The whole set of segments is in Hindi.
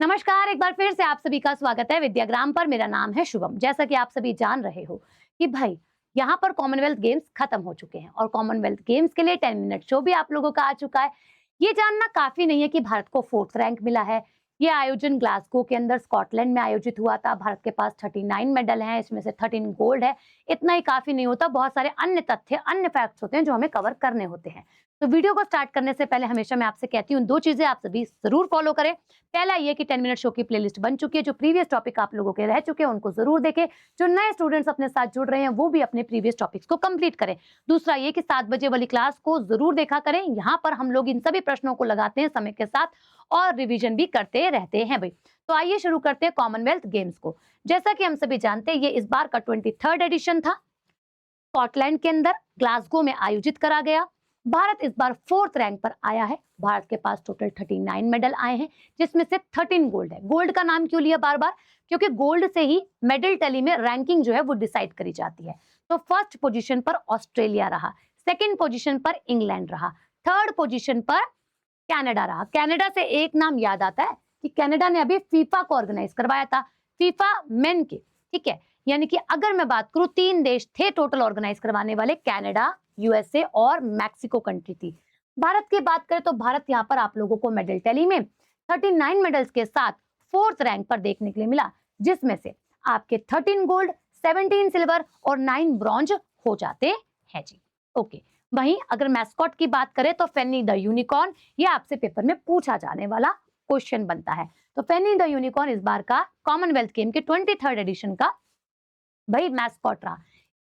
नमस्कार, एक बार फिर से आप सभी का स्वागत है विद्याग्राम पर। मेरा नाम है शुभम। जैसा कि आप सभी जान रहे हो कि भाई यहाँ पर कॉमनवेल्थ गेम्स खत्म हो चुके हैं और कॉमनवेल्थ गेम्स के लिए 10 मिनट शो भी आप लोगों का आ चुका है। ये जानना काफी नहीं है कि भारत को 4th रैंक मिला है। ये आयोजन ग्लासगो के अंदर स्कॉटलैंड में आयोजित हुआ था। भारत के पास 39 मेडल हैं, इसमें से 13 गोल्ड है। इतना ही काफी नहीं होता, बहुत सारे अन्य तथ्य, अन्य फैक्ट्स होते हैं जो हमें कवर करने होते हैं। तो वीडियो को स्टार्ट करने से पहले हमेशा मैं आपसे कहती हूँ 2 चीजें आप सभी जरूर फॉलो करें। पहला ये कि 10 मिनट शो की प्लेलिस्ट बन चुकी है, जो प्रीवियस टॉपिक आप लोगों के रह चुके हैं उनको जरूर देखें। जो नए स्टूडेंट्स अपने साथ जुड़ रहे हैं वो भी अपने प्रीवियस टॉपिक्स को कंप्लीट करें। दूसरा ये कि 7 बजे वाली क्लास को जरूर देखा करें। यहाँ पर हम लोग इन सभी प्रश्नों को लगाते हैं समय के साथ और रिवीजन भी करते रहते हैं भाई। तो आइए शुरू करते हैं कॉमनवेल्थ गेम्स को। जैसा कि हम सभी जानते हैं ये इस बार का 23rd एडिशन था। स्कॉटलैंड के अंदर ग्लासगो में आयोजित करा गया। भारत इस बार 4th रैंक पर आया है। भारत के पास टोटल 39 मेडल आए हैं, जिसमें से 13 गोल्ड है। गोल्ड का नाम क्यों लिया बार बार? क्योंकि गोल्ड से ही मेडल टैली में रैंकिंग जो है वो डिसाइड करी जाती है। तो फर्स्ट पोजीशन पर ऑस्ट्रेलिया रहा, सेकंड पोजीशन पर इंग्लैंड रहा, थर्ड पोजीशन पर कनाडा रहा। कनाडा से एक नाम याद आता है कि कनाडा ने अभी फीफा को ऑर्गेनाइज करवाया था, फीफा मेन के, ठीक है। यानी कि अगर मैं बात करूं 3 देश थे टोटल ऑर्गेनाइज करवाने वाले, कनाडा, यूएसए और मैक्सिको कंट्री थी। भारत की बात करें तो भारत यहाँ पर आप लोगों को मेडल टैली में 39 मेडल्स के साथ 4th रैंक पर देखने के लिए मिला, जिसमें से आपके 13 गोल्ड, 17 सिल्वर और 9 ब्रॉन्ज हो जाते हैं जी। ओके, वहीं अगर मैस्कॉट की बात करें तो फेनी द यूनिकॉर्न, ये आपसे पेपर में पूछा जाने वाला क्वेश्चन बनता है। तो फेनी द यूनिकॉर्न इस बार का कॉमनवेल्थ गेम के 23rd एडिशन का भाई मैस्कॉट रहा।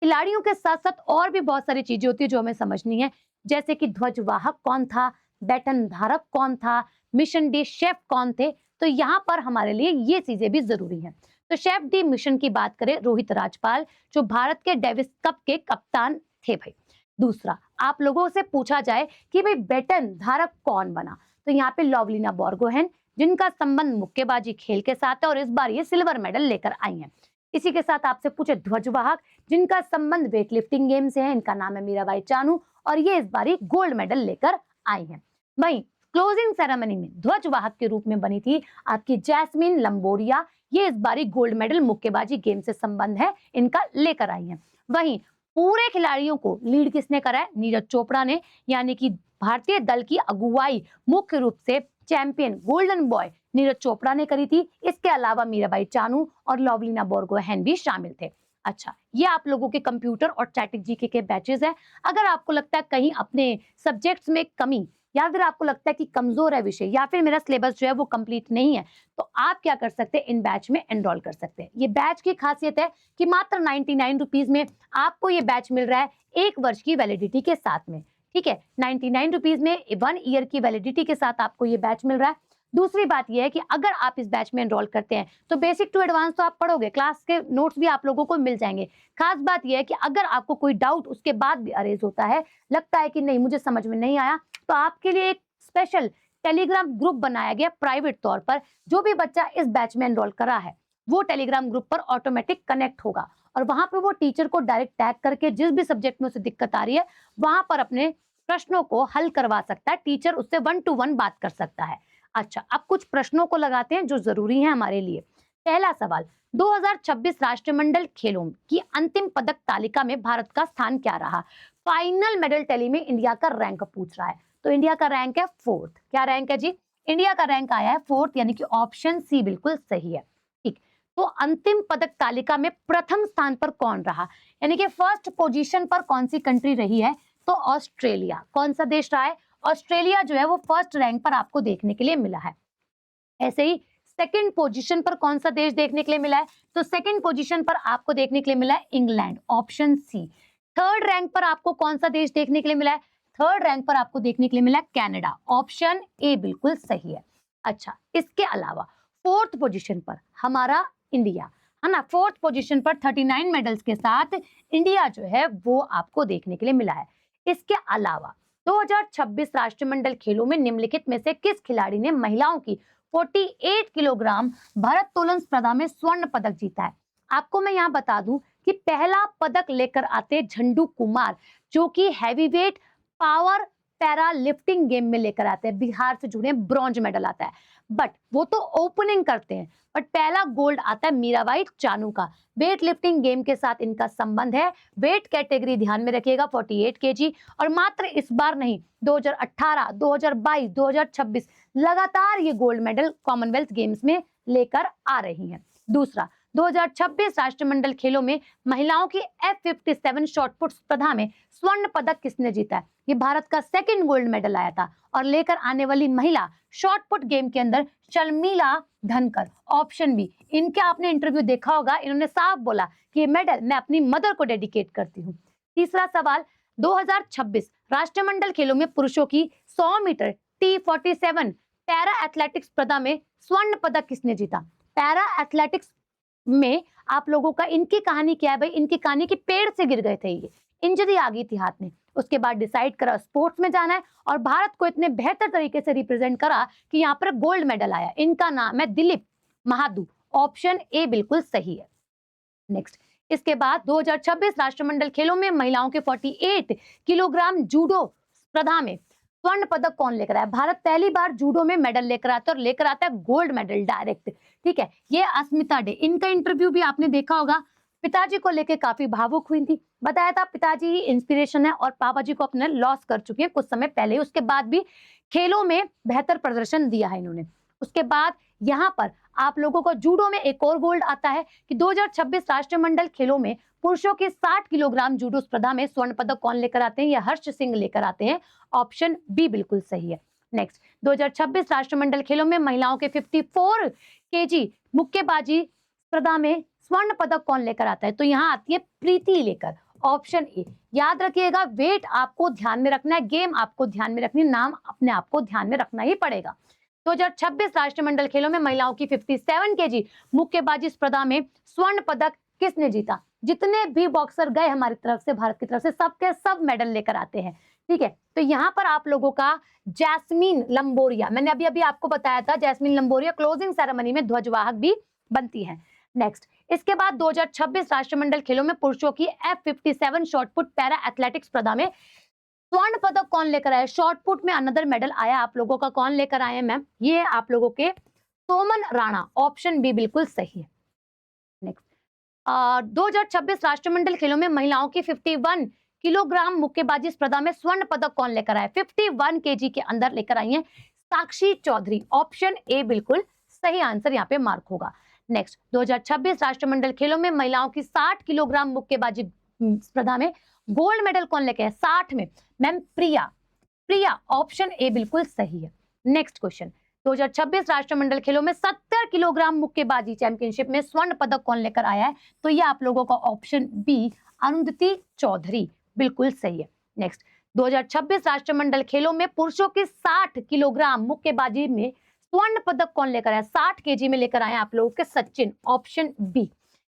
खिलाड़ियों के साथ साथ और भी बहुत सारी चीजें होती है जो हमें समझनी है, जैसे कि ध्वजवाहक कौन था, बैटन धारक कौन था, मिशन डे शेफ कौन थे। तो यहाँ पर हमारे लिए ये चीजें भी जरूरी हैं। तो शेफ डी मिशन की बात करें, रोहित राजपाल, जो भारत के डेविस कप के कप्तान थे भाई। दूसरा, आप लोगों से पूछा जाए कि भाई बैटन धारक कौन बना, तो यहाँ पे लवलीना बोर्गोहेन, जिनका संबंध मुक्केबाजी खेल के साथ है और इस बार ये सिल्वर मेडल लेकर आई हैं। इसी के साथ आपसे पूछे ध्वजवाहक, जिनका संबंध वेट लिफ्टिंग गेम से है, इनका नाम है मीराबाई चानू और ये इस बार गोल्ड मेडल लेकर आई हैं। वहीं क्लोजिंग सेरेमनी में ध्वजवाहक के रूप में बनी थी आपकी जैस्मिन लंबोरिया, ये इस बार गोल्ड मेडल मुक्केबाजी गेम से संबंध है इनका लेकर आई हैं। वहीं पूरे खिलाड़ियों को लीड किसने करा है? नीरज चोपड़ा ने, यानी कि भारतीय दल की अगुवाई मुख्य रूप से champion golden boy Neeraj Chopra ने करी थी। इसके अलावा मीराबाई चानू और लवलीना बोर्गोहेन भी शामिल थे। अच्छा, ये आप लोगों के कंप्यूटर और स्टैटिक जीके के बैचेस हैं। अगर आपको लगता है कहीं अपने सब्जेक्ट्स में कमी, या फिर आपको लगता है कि कमजोर है विषय, या फिर मेरा सिलेबस जो है वो कंप्लीट नहीं है, तो आप क्या कर सकते हैं, इन बैच में एनरोल कर सकते हैं। ये बैच की खासियत है कि मात्र 99 रुपीज में आपको ये बैच मिल रहा है 1 वर्ष की वैलिडिटी के साथ में, ठीक है। 99 रुपीज में 1 ईयर की वैलिडिटी के साथ आपको ये बैच मिल रहा है। दूसरी बात यह है कि अगर आप इस बैच में एनरोल करते हैं तो बेसिक टू एडवांस तो आप पढ़ोगे, क्लास के नोट्स भी आप लोगों को मिल जाएंगे। खास बात यह है कि अगर आपको कोई डाउट उसके बाद भी अरेज होता है, लगता है कि नहीं मुझे समझ में नहीं आया, तो आपके लिए एक स्पेशल टेलीग्राम ग्रुप बनाया गया प्राइवेट तौर पर। जो भी बच्चा इस बैच में एनरोल करा है वो टेलीग्राम ग्रुप पर ऑटोमेटिक कनेक्ट होगा और वहां पर वो टीचर को डायरेक्ट टैग करके जिस भी सब्जेक्ट में उसे दिक्कत आ रही है वहां पर अपने प्रश्नों को हल करवा सकता है। टीचर उससे 1 to 1 बात कर सकता है। अच्छा, अब कुछ प्रश्नों को लगाते हैं जो जरूरी है हमारे लिए। पहला सवाल, 2026 राष्ट्रमंडल खेलों की अंतिम पदक तालिका में भारत का स्थान क्या रहा? फाइनल मेडल टैली में इंडिया का रैंक पूछ रहा है, तो इंडिया का रैंक है 4th। क्या रैंक है जी? इंडिया का रैंक आया है 4th, यानी कि ऑप्शन सी बिल्कुल सही है। ठीक, तो अंतिम पदक तालिका में प्रथम स्थान पर कौन रहा, यानी कि फर्स्ट पोजीशन पर कौन सी कंट्री रही है? तो ऑस्ट्रेलिया। कौन सा देश रहा है? ऑस्ट्रेलिया जो है वो फर्स्ट रैंक पर आपको देखने के लिए मिला है। ऐसे ही सेकंड पोजीशन पर कौन सा देश देखने के लिए मिला है? तो सेकंड पोजीशन पर आपको देखने के लिए मिला है England, option C. Third rank पर आपको कौन सा देश देखने के लिए मिला है? थर्ड रैंक पर आपको देखने के लिए मिला है कनाडा, ऑप्शन ए बिल्कुल सही है। अच्छा, इसके अलावा 4th पोजीशन पर हमारा इंडिया है ना, 4th पोजीशन पर 39 मेडल्स के साथ इंडिया जो है वो आपको देखने के लिए मिला है। इसके अलावा 2026 राष्ट्रमंडल खेलों में निम्नलिखित में से किस खिलाड़ी ने महिलाओं की 48 किलोग्राम भारोत्तोलन स्पर्धा में स्वर्ण पदक जीता है? आपको मैं यहाँ बता दूं कि पहला पदक लेकर आते झंडू कुमार, जो कि heavyweight power para lifting game में लेकर आते हैं, बिहार से जुड़े ब्रॉन्ज मेडल आता है, बट वो तो ओपनिंग करते हैं, बट पहला गोल्ड आता है मीराबाई चानू का। वेट लिफ्टिंग गेम के साथ इनका संबंध है। वेट कैटेगरी ध्यान में रखिएगा 48 केजी, और मात्र इस बार नहीं, 2018, 2022, 2026 लगातार ये गोल्ड मेडल कॉमनवेल्थ गेम्स में लेकर आ रही हैं। दूसरा, 2026 राष्ट्रमंडल खेलों में महिलाओं की F57 शॉटपुट स्पर्धा में स्वर्ण पदक किसने जीता है? ये भारत का सेकंड गोल्ड मेडल आया था, और लेकर आने वाली महिला शॉटपुट गेम के अंदर शर्मिला धनकर, ऑप्शन बी। इनके आपने इंटरव्यू देखा होगा, इन्होंने साफ बोला कि ये मेडल मैं अपनी मदर को डेडिकेट करती हूँ। तीसरा सवाल, 2026 राष्ट्रमंडल खेलों में पुरुषों की 100 मीटर T47 पैरा एथलेटिक्स स्पर्धा में स्वर्ण पदक किसने जीता? पैरा एथलेटिक्स में आप लोगों का इनकी कहानी क्या है भाई? इनकी कहानी की पेड़ से गिर गए थे, ये इंजरी आ गई थी हाथ में, उसके बाद डिसाइड करा स्पोर्ट्स में जाना है, और भारत को इतने बेहतर तरीके से रिप्रेजेंट करा कि यहाँ पर गोल्ड मेडल आया। इनका नाम है दिलीप महादू, ऑप्शन ए बिल्कुल सही है। नेक्स्ट, इसके बाद 2026 राष्ट्रमंडल खेलों में महिलाओं के 48 किलोग्राम जूडो स्पर्धा में स्वर्ण पदक कौन लेकर आया? भारत पहली बार जूडो में मेडल लेकर आता है, और लेकर आता है गोल्ड मेडल डायरेक्ट। ठीक है, ये अस्मिता डे, इनका इंटरव्यू भी आपने देखा होगा। पिताजी को लेकर काफी भावुक हुई थी, बताया था पिताजी ही इंस्पिरेशन है, और पापा जी को अपने लॉस कर चुके हैं कुछ समय पहले। उसके बाद भी खेलों में बेहतर प्रदर्शन दिया है इन्होंने। उसके बाद यहाँ पर आप लोगों को जूडो में एक और गोल्ड आता है कि 2026 राष्ट्रमंडल खेलों में पुरुषों के 60 किलोग्राम जूडो स्पर्धा में स्वर्ण पदक कौन लेकर आते हैं? यह हर्ष सिंह लेकर आते हैं, ऑप्शन बी बिल्कुल सही है। नेक्स्ट, 2026 राष्ट्रमंडल खेलों में महिलाओं के 54 केजी मुक्केबाजी स्पर्धा में स्वर्ण पदक कौन लेकर आता है? तो यहाँ आती है प्रीति लेकर, ऑप्शन ए। याद रखिएगा, वेट आपको ध्यान में रखना है, गेम आपको ध्यान में रखनी है, नाम अपने आप को ध्यान में रखना ही पड़ेगा। 2026 राष्ट्रमंडल खेलों में महिलाओं की 57 केजी मुक्केबाजी स्पर्धा में स्वर्ण पदक किसने जीता? जितने भी बॉक्सर गए हमारी तरफ से, भारत की तरफ से, सबके सब मेडल लेकर आते हैं। ठीक है, तो यहाँ पर आप लोगों का जैस्मीन लंबोरिया, मैंने अभी अभी आपको बताया था, जैस्मीन लंबोरिया क्लोजिंग सेरेमनी में ध्वजवाहक भी बनती है। नेक्स्ट, इसके बाद 2026 राष्ट्रमंडल खेलों में पुरुषों की F57 शॉटपुट पैरा एथलेटिक्स स्पर्धा में स्वर्ण पदक कौन लेकर आया? शॉटपुट में अनदर मेडल आया आप लोगों का, कौन लेकर आए हैं मैम? ये आप लोगों के सोमन राणा, ऑप्शन बी बिल्कुल सही है। नेक्स्ट, 2026 राष्ट्रमंडल खेलों में महिलाओं की 51 किलोग्राम मुक्केबाजी स्पर्धा में स्वर्ण पदक कौन लेकर आया? 51 केजी के अंदर लेकर आई हैं साक्षी चौधरी, ऑप्शन ए बिल्कुल सही आंसर यहाँ पे मार्क होगा। नेक्स्ट, 2026 राष्ट्रमंडल खेलों में महिलाओं की 60 किलोग्राम मुक्केबाजी स्पर्धा में गोल्ड मेडल कौन लेके आए? 60 में ma'am Priya, Priya option A बिल्कुल सही है। नेक्स्ट क्वेश्चन, 2026 राष्ट्रमंडल खेलों में 70 किलोग्राम मुक्केबाजी चैंपियनशिप में स्वर्ण पदक कौन लेकर आया है? तो ये आप लोगों का ऑप्शन बी अरुंधति चौधरी बिल्कुल सही है। नेक्स्ट, 2026 राष्ट्रमंडल खेलों में पुरुषों की 60 किलोग्राम मुक्केबाजी में स्वर्ण पदक कौन लेकर आया? 60 केजी में लेकर आए आप लोगों के सचिन, ऑप्शन बी।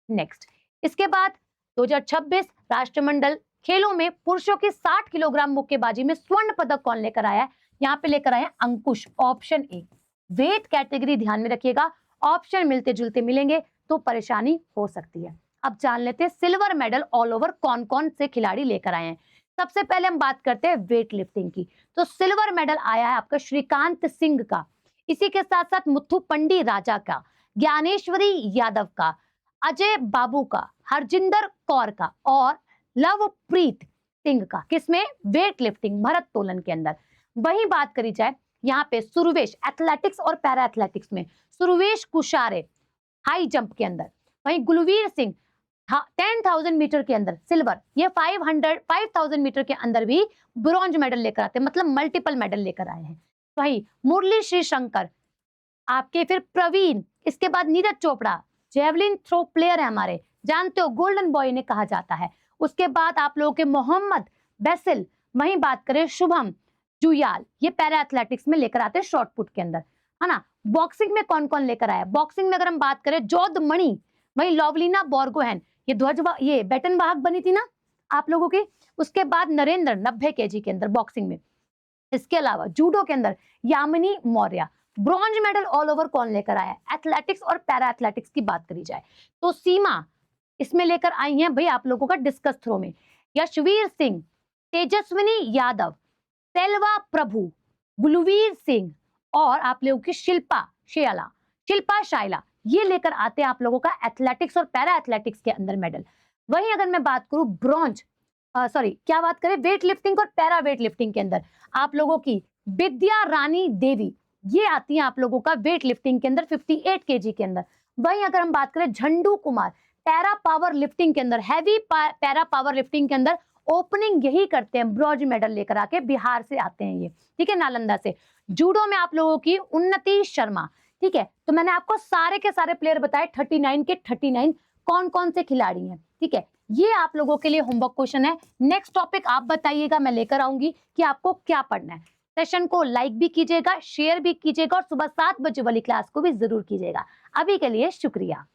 नेक्स्ट, इसके बाद 2026 राष्ट्रमंडल खेलों में पुरुषों की 60 किलोग्राम मुक्केबाजी में स्वर्ण पदक कौन लेकर आया है? यहाँ पे लेकर आए अंकुश, ऑप्शन ए। वेट कैटेगरी ध्यान में रखिएगा, ऑप्शन मिलते जुलते मिलेंगे तो परेशानी हो सकती है। अब जान लेते हैं सिल्वर मेडल ऑल ओवर कौन कौन से खिलाड़ी लेकर आए हैं। सबसे पहले हम बात करते हैं वेट लिफ्टिंग की, तो सिल्वर मेडल आया है आपका श्रीकांत सिंह का, इसी के साथ साथ मुथु पंडी राजा का, ज्ञानेश्वरी यादव का, अजय बाबू का, हरजिंदर कौर का, और लवप्रीत सिंह का। किसमें? वेट लिफ्टिंग भरतोलन के अंदर। वही बात करी जाए यहाँ पे सुरवेश एथलेटिक्स और पैरा एथलेटिक्स में, सुरवेश कुशारे हाई जंप के अंदर, वहीं गुलवीर सिंह 10,000 मीटर के अंदर सिल्वर, ये 5,000 मीटर के अंदर भी ब्रॉन्ज मेडल लेकर आते हैं, मतलब मल्टीपल मेडल लेकर आए हैं। वही मुरली श्री शंकर आपके, फिर प्रवीण, इसके बाद Neeraj Chopra javelin throw player है हमारे, जानते हो गोल्डन बॉय ने कहा जाता है। उसके बाद आप लोगों के मोहम्मद बैसिल, वहीं बात करें शुभम जुयाल, ये पैरा एथलेटिक्स में लेकर आते हैं शॉर्ट पुट के अंदर, है ना। बॉक्सिंग में कौन कौन लेकर आया? बॉक्सिंग में अगर हम बात करें जोध मणि, वहीं लवलीना बोर्गोहेन, ये बैटन वाहक बनी थी ना आप लोगों की। उसके बाद नरेंद्र 90 केजी के अंदर बॉक्सिंग में। इसके अलावा जूडो के अंदर Yamini Maurya. Bronze medal all over कौन लेकर आया? एथलेटिक्स और पैरा एथलेटिक्स की बात करी जाए तो सीमा इसमें लेकर आई हैं भाई आप लोगों का डिस्कस थ्रो में, यशवीर सिंह, तेजस्विनी यादव, सेल्वा प्रभु, गुलवीर सिंह और आप लोगों की शिल्पा शाइला, ये लेकर आते हैं आप लोगों का एथलेटिक्स और पैरा एथलेटिक्स के अंदर मेडल। वहीं अगर मैं बात करूं वेट लिफ्टिंग और पैरा वेट लिफ्टिंग के अंदर आप लोगों की विद्या रानी देवी, ये आती हैं आप लोगों का वेट लिफ्टिंग के अंदर 58 केजी के अंदर। वहीं अगर हम बात करें झंडू कुमार, पैरा पावर लिफ्टिंग के अंदर, हैवी पैरा पावर लिफ्टिंग के अंदर ओपनिंग यही करते हैं, ब्रॉन्ज मेडल लेकर आके, बिहार से आते हैं ये, ठीक है, नालंदा से। जूडो में आप लोगों की उन्नति शर्मा, ठीक है। तो मैंने आपको सारे के सारे प्लेयर बताए, 39 के 39 कौन कौन से खिलाड़ी हैं, ठीक है। ये आप लोगों के लिए होमवर्क क्वेश्चन है। नेक्स्ट टॉपिक आप बताइएगा, मैं लेकर आऊंगी कि आपको क्या पढ़ना है। सेशन को लाइक भी कीजिएगा, शेयर भी कीजिएगा और सुबह 7 बजे वाली क्लास को भी जरूर कीजिएगा। अभी के लिए शुक्रिया।